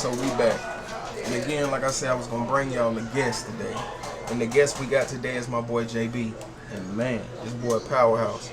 So we back. And again, like I said, I was gonna bring y'all a guest today. And the guest we got today is my boy JB. And man, this boy powerhouse.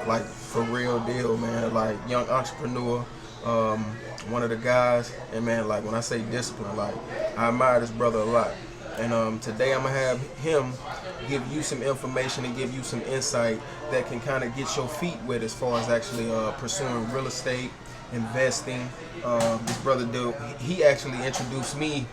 Like for real deal, man. Like young entrepreneur. One of the guys. And man, like when I say discipline, like I admire this brother a lot. And today I'm gonna have him give you some information and give you some insight that can kind of get your feet wet as far as actually pursuing real estate, investing. This brother dude, he actually introduced me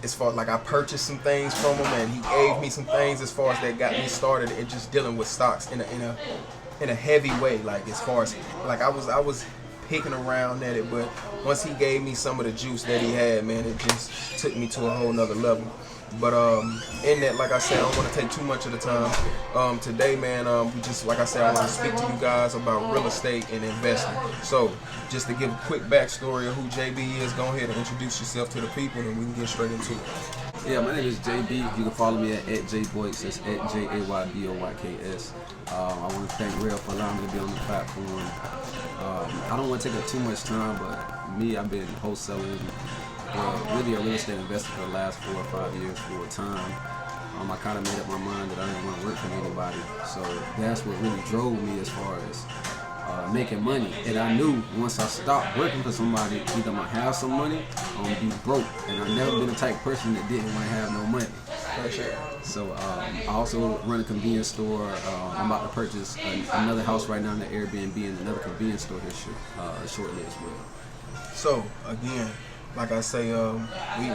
as far as like I purchased some things from him, and he gave me some things as far as that got me started in just dealing with stocks in a heavy way. Like as far as like I was picking around at it, but once he gave me some of the juice that he had, man, it just took me to a whole nother level. But in that, like I said, I don't want to take too much of the time. Today, man, we just, like I said, I want to speak to you guys about real estate and investing. So, just to give a quick backstory of who JB is, go ahead and introduce yourself to the people, and we can get straight into it. Yeah, my name is JB. You can follow me at JBoyks. That's at JAYBOYKS. I want to thank Rail for allowing me to be on the platform. I don't want to take up too much time, but me, I've been wholesaling. Really a real estate investor for the last 4 or 5 years full time. I kind of made up my mind that I didn't want to work for anybody. So that's what really drove me as far as making money. And I knew once I stopped working for somebody, either I'm going to have some money or I'm going to be broke. And I've never been the type of person that didn't want to have no money. So I also run a convenience store. I'm about to purchase another house right now in the Airbnb and another convenience store here shortly as well. So, again, like I say,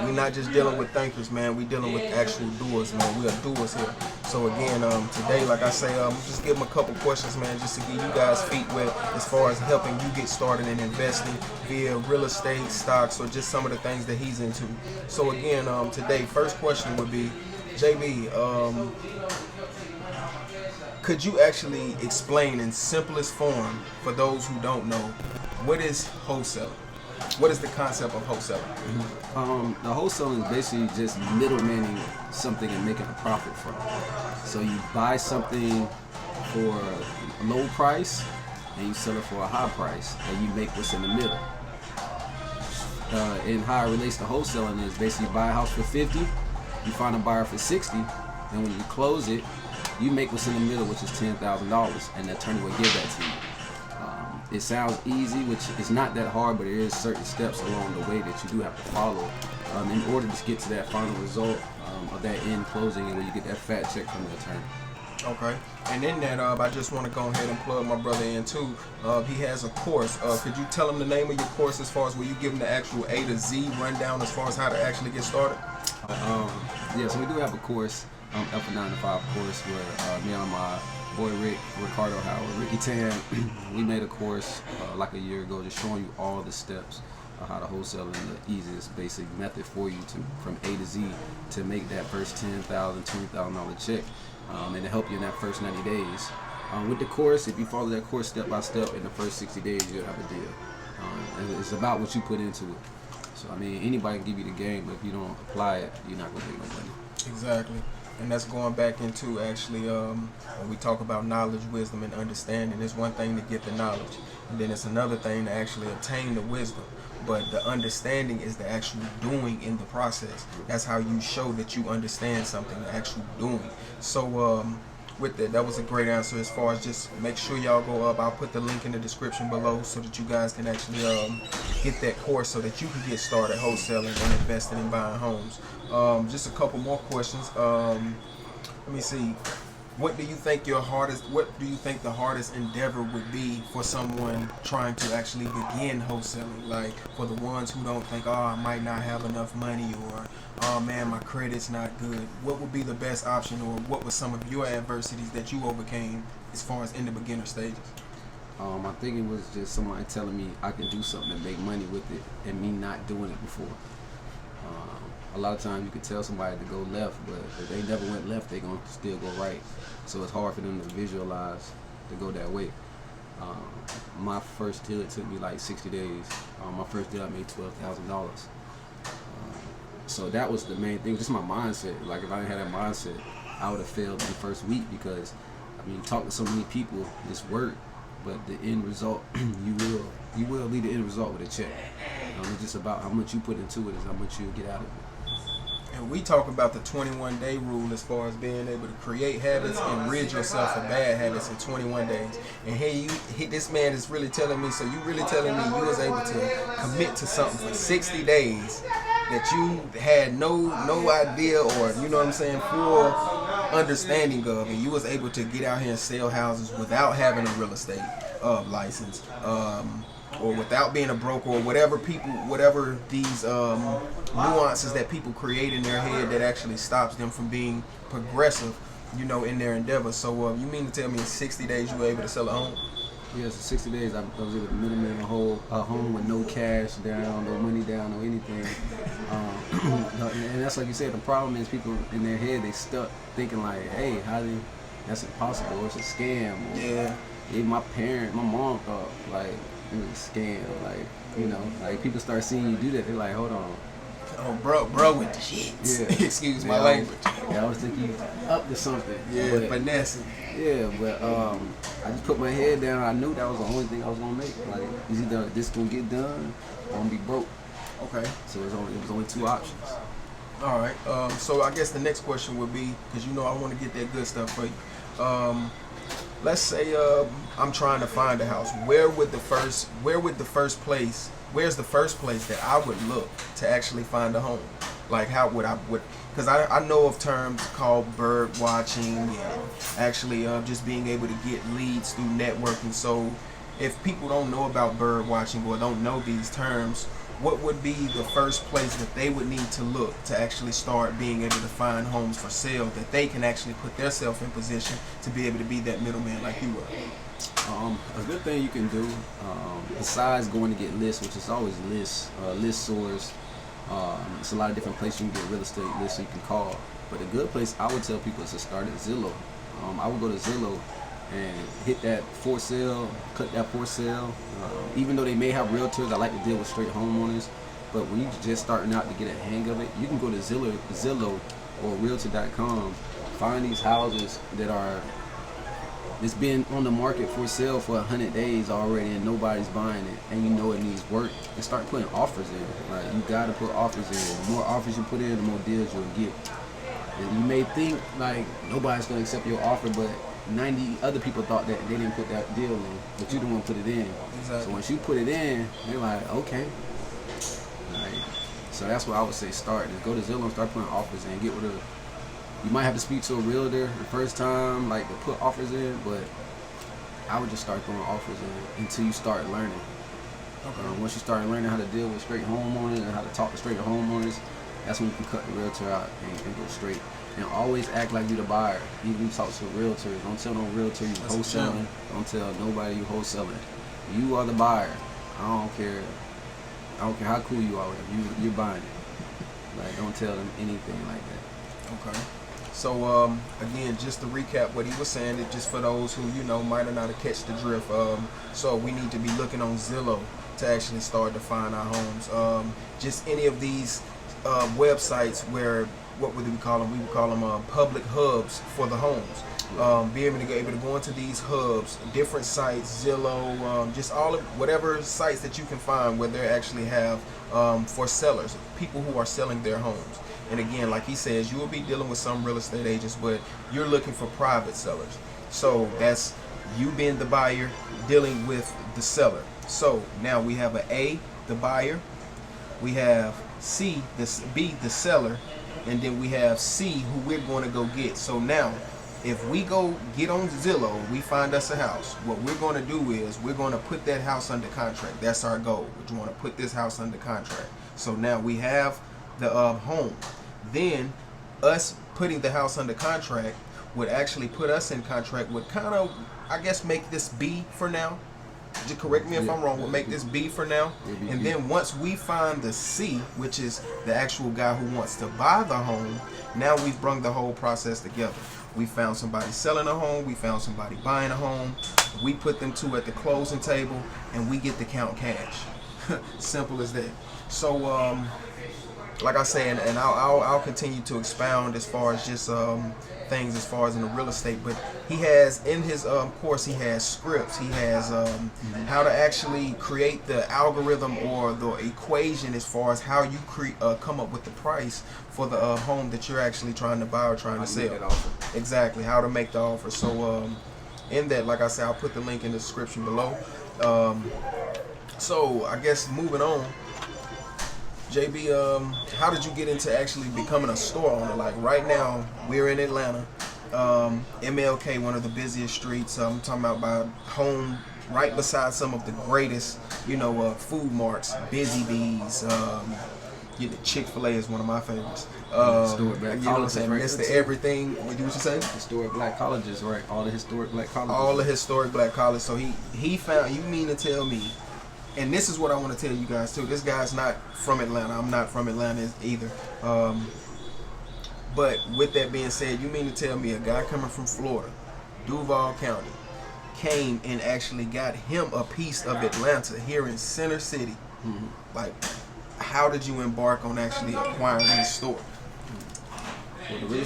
we not just dealing with thinkers, man. We dealing with actual doers, man. We are doers here. So again, today, like I say, just give them a couple questions, man, just to get you guys feet wet as far as helping you get started in investing via real estate, stocks, or just some of the things that he's into. So again, today, first question would be, JB, could you actually explain in simplest form for those who don't know, what is wholesaling? What is the concept of wholesaling? The wholesaling is basically just middlemaning something and making a profit from it. So you buy something for a low price and you sell it for a high price, and you make what's in the middle. And how it relates to wholesaling is basically you buy a house for 50, you find a buyer for 60, and when you close it, you make what's in the middle, which is $10,000, and the attorney will give that to you. It sounds easy, which is not that hard, but there is certain steps along the way that you do have to follow in order to get to that final result of that end closing, and where you get that fat check from the attorney. Okay, and in that, I just want to go ahead and plug my brother in too. He has a course. Could you tell him the name of your course as far as where you give him the actual A to Z rundown as far as how to actually get started? Yeah, so we do have a course, Up and 9 to 5 course, where me and my boy Ricardo Howard, Ricky Tan, we made a course like a year ago just showing you all the steps of how to wholesale in the easiest basic method for you to from A to Z to make that first $10,000, $20,000 check and to help you in that first 90 days. With the course, if you follow that course step by step, in the first 60 days you'll have a deal. And it's about what you put into it. So I mean, anybody can give you the game, but if you don't apply it, you're not going to make no money. Exactly. And that's going back into actually when we talk about knowledge, wisdom, and understanding. It's one thing to get the knowledge, and then it's another thing to actually obtain the wisdom. But the understanding is the actual doing in the process. That's how you show that you understand something, the actual doing. So with that was a great answer as far as just make sure y'all go up. I'll put the link in the description below so that you guys can actually get that course so that you can get started wholesaling and investing and buying homes. Just a couple more questions. Let me see. What do you think the hardest endeavor would be for someone trying to actually begin wholesaling? Like for the ones who don't think, oh, I might not have enough money, or oh man, my credit's not good. What would be the best option, or what were some of your adversities that you overcame as far as in the beginner stages? My thinking was just somebody telling me I could do something and make money with it, and me not doing it before. A lot of times you could tell somebody to go left, but if they never went left, they're going to still go right. So it's hard for them to visualize to go that way. My first deal, it took me like 60 days. My first deal, I made $12,000. So that was the main thing, just my mindset. Like if I didn't have that mindset, I would have failed the first week, because I mean, you talk to so many people, it's work, but the end result, you will leave the end result with a check. It's just about how much you put into it is how much you get out of it. And we talk about the 21-day rule as far as being able to create habits and rid yourself of bad habits in 21 days. And this man is really telling me, so you really telling me you was able to commit to something for 60 days that you had no idea, or you know what I'm saying, full understanding of, and you was able to get out here and sell houses without having a real estate license, or without being a broker, or whatever these nuances that people create in their head that actually stops them from being progressive, you know, in their endeavors. So you mean to tell me in 60 days you were able to sell a home? Yeah, so 60 days I was able to minimum a home with no cash down, no money down, no anything. And that's like you said, the problem is people in their head, they stuck thinking like, hey, that's impossible, or it's a scam. Or, yeah. Even my mom thought like it was a scam. Like, you know, like people start seeing you do that, they're like, hold on. Oh, bro with the shit. Yeah. Excuse my language. I was thinking you up to something. Yeah, finesse. Yeah, but I just put my head down. I knew that was the only thing I was gonna make. Like, it's either this gonna get done, or I'm gonna be broke. Okay. So it was only two options. All right. So I guess the next question would be, because you know I want to get that good stuff for you. Let's say I'm trying to find a house. Where's the first place that I would look to actually find a home? Like, how would because I know of terms called bird watching and actually just being able to get leads through networking. So if people don't know about bird watching or don't know these terms, what would be the first place that they would need to look to actually start being able to find homes for sale that they can actually put themselves in position to be able to be that middleman like you were? A good thing you can do, besides going to get lists, which is always list source. It's a lot of different places you can get real estate lists you can call. But a good place I would tell people is to start at Zillow. I would go to Zillow and hit that for sale, click that for sale. Even though they may have realtors, I like to deal with straight homeowners. But when you're just starting out to get a hang of it, you can go to Zillow or Realtor.com, find these houses it's been on the market for sale for 100 days already and nobody's buying it, and you know it needs work, and start putting offers in. Like, you gotta put offers in. The more offers you put in, the more deals you'll get. And you may think like nobody's gonna accept your offer, but 90 other people thought that they didn't put that deal in, but you the one put it in. Exactly. So once you put it in, they're like, okay. Right. So that's what I would say, start. Just go to Zillow and start putting offers in. Get with a You might have to speak to a realtor the first time, like to put offers in, but I would just start throwing offers in until you start learning. Okay. Once you start learning how to deal with straight homeowners and how to talk to straight homeowners, that's when you can cut the realtor out and go straight. And always act like you the buyer. Even when you talk to realtors, don't tell no realtor you wholesaling. Don't tell nobody you wholesaling. You are the buyer. I don't care how cool you are with them. You're buying it. Like, don't tell them anything like that. Okay. So again, just to recap what he was saying, it just for those who might not have catch the drift. So we need to be looking on Zillow to actually start to find our homes. Just any of these websites where, what would we call them? We would call them public hubs for the homes. Be able to go into these hubs, different sites, Zillow, just all of whatever sites that you can find where they actually have for sellers, people who are selling their homes. And again, like he says, you will be dealing with some real estate agents, but you're looking for private sellers. So that's you being the buyer dealing with the seller. So now we have A, the buyer, we have B, the seller, and then we have C, who we're going to go get. So now, if we go get on Zillow, we find us a house, what we're going to do is we're going to put that house under contract. That's our goal. We want to put this house under contract. So now we have the home. Then us putting the house under contract would actually put us in contract, would kind of, I guess, make this B for now. Just correct me if I'm wrong, we'll make this B for now. And then once we find the C, which is the actual guy who wants to buy the home, now we've brung the whole process together. We found somebody selling a home, we found somebody buying a home, we put them two at the closing table, and we get to count cash. Simple as that. So like I say, and I'll continue to expound as far as just things as far as in the real estate. But he has in his course, he has scripts, he has how to actually create the algorithm or the equation as far as how you come up with the price for the home that you're actually trying to buy or trying to sell. Exactly, how to make the offer. So in that, like I said, I'll put the link in the description below. So I guess moving on, JB, how did you get into actually becoming a store owner? Like right now, we're in Atlanta, MLK, one of the busiest streets. I'm talking about by home, right beside some of the greatest, food marts, Busy Bees. Chick-fil-A is one of my favorites. Historic black you know what I'm colleges, saying? right? Mr. Everything. What you say? Historic black colleges, right? All the historic black colleges. All the historic black colleges. So he found. You mean to tell me? And this is what I want to tell you guys too. This guy's not from Atlanta. I'm not from Atlanta either. But with that being said, you mean to tell me a guy coming from Florida, Duval County, came and actually got him a piece of Atlanta here in Center City? Mm-hmm. Like, how did you embark on actually acquiring this store? Well, the real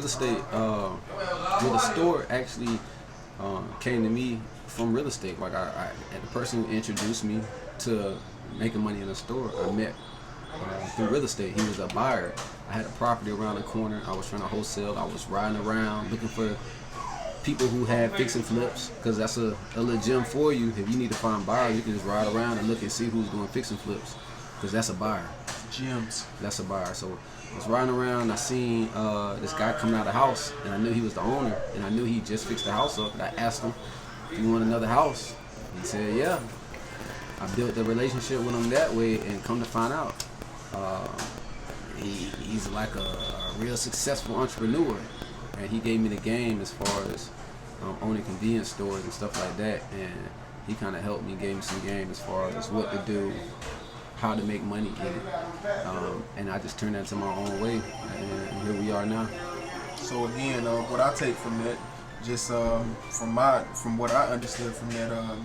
estate, the store actually came to me from real estate. Like the person who introduced me to making money in the store, I met through real estate. He was a buyer. I had a property around the corner. I was trying to wholesale. I was riding around looking for people who had fix and flips, because that's a little gem for you. If you need to find buyers, you can just ride around and look and see who's doing fix and flips, because that's a buyer. Gems. That's a buyer. So I was riding around, I seen this guy coming out of the house, and I knew he was the owner, and I knew he just fixed the house up, and I asked him, "Do you want another house?" He said, "Yeah." I built the relationship with him that way, and come to find out, he's like a real successful entrepreneur, and he gave me the game as far as owning convenience stores and stuff like that, and he kind of helped me, gave me some game as far as what to do, how to make money in it, and I just turned that to my own way, and here we are now. So again, what I take from that, just from what I understood from that,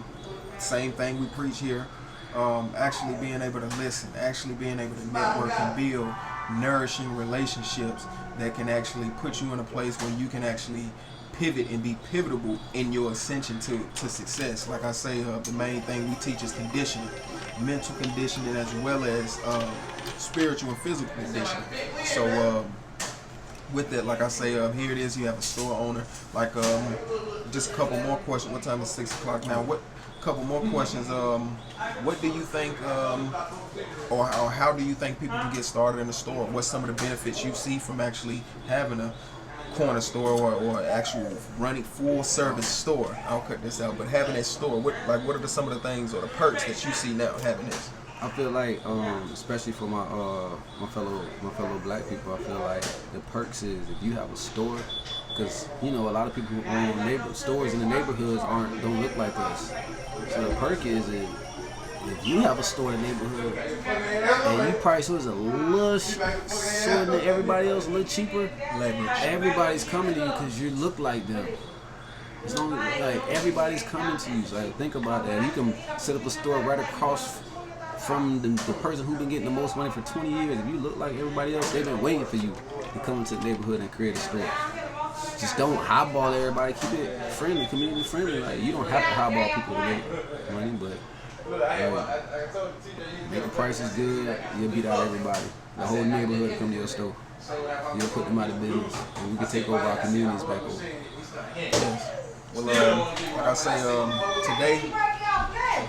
same thing we preach here, actually being able to listen, actually being able to network and build nourishing relationships that can actually put you in a place where you can actually pivot and be pivotable in your ascension to success. Like I say, the main thing we teach is conditioning, mental conditioning, as well as spiritual and physical conditioning. So with that, like I say, here it is. You have a store owner. Like just a couple more questions. What time is 6 o'clock now? Couple more questions. What do you think, or how do you think people can get started in the store? What's some of the benefits you see from actually having a corner store or actual running full service store? I'll cut this out, but having that store, what are some of the things or the perks that you see now having this? I feel like, especially for my fellow black people, I feel like the perks is if you have a store, because a lot of people who own stores in the neighborhoods don't look like us. So the perk is if you have a store in the neighborhood and you price yours a little shorter than everybody else, a little cheaper, everybody's coming to you because you look like them. It's only like everybody's coming to you. So like, think about that. You can set up a store right across from the person who's been getting the most money for 20 years. If you look like everybody else, they've been waiting for you to come into the neighborhood and create a store. Just don't highball everybody. Keep it friendly, community friendly. Like, you don't have to highball people to make money, but make the prices good, you'll beat out everybody. The whole neighborhood will come to your store. You'll put them out of business, and we can take over our communities back over. Yes. Well, like I say, today,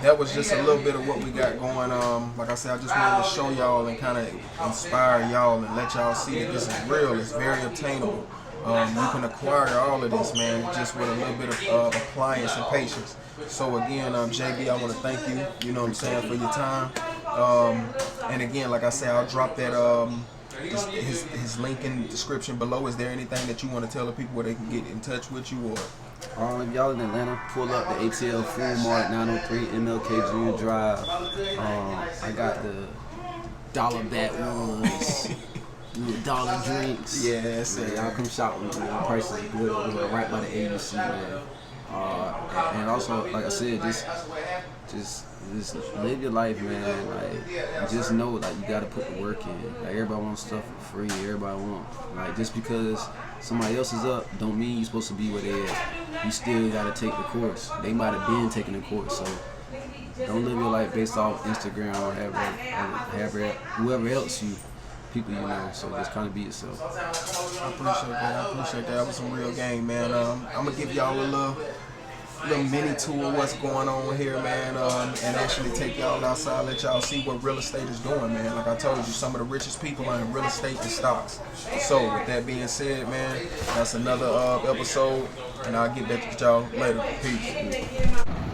that was just a little bit of what we got going. Like I said, I just wanted to show y'all and kind of inspire y'all and let y'all see that this is real. It's very obtainable. You can acquire all of this, man, just with a little bit of appliance and patience. So again, JB, I want to thank you, you know what I'm saying, for your time. And again, like I said, I'll drop that his link in the description below. Is there anything that you want to tell the people where they can get in touch with you? Or if y'all in Atlanta, pull up the ATL Full Mart, 903 MLK Junior Drive. I got the dollar bat ones. Dollar drinks. Yes, man, y'all come shop with me. The prices are good. We're right by the agency, man. And also, like I said, just just live your life, man. Like, just know, like, you gotta put the work in. Like, everybody wants stuff for free. Everybody like, just because somebody else is up, don't mean you're supposed to be where they at. You still gotta take the course. They might have been taking the course, so don't live your life based off Instagram or whoever else people you know. So just kind of be yourself. I appreciate that. That was some real game, man. I'm gonna give y'all a little mini tour of what's going on here, man, and actually take y'all outside, let y'all see what real estate is doing, man. Like I told you, some of the richest people are in real estate and stocks. So with that being said, man, that's another episode, and I'll get back to y'all later. Peace.